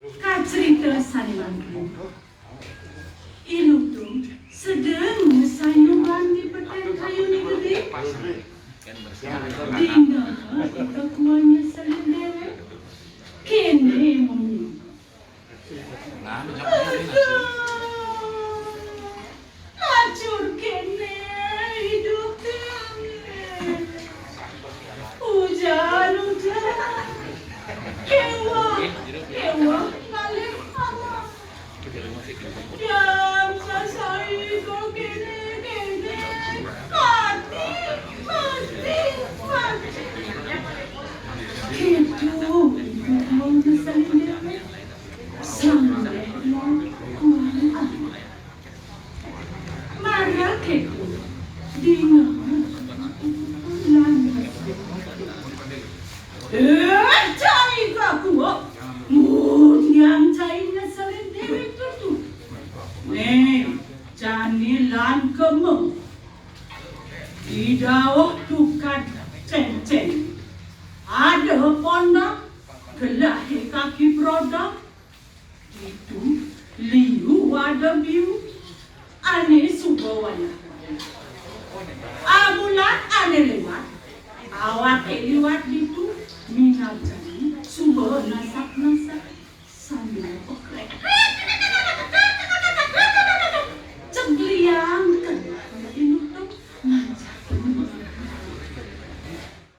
Kacerita saniwan Inu tu sedang sayuran di petang kayu ni gede. Dina kita kuahnya sendiri. Kene mami. Acur kene hidup kene. Hujan. Kewa kali apa? Yang sasai kau kene mati. Ketut mau sendiri. Sampai kuat. Marah Ketut dengan cai kaku, yang cai nasalin dewi tu. Nih, canilan kamu. Di bawah tukar ceng-ceng. Ada pondok, kelahi kaki produk. Itu liu ada biu. Ane subawanya. Bulan ane lewat. Awak lewat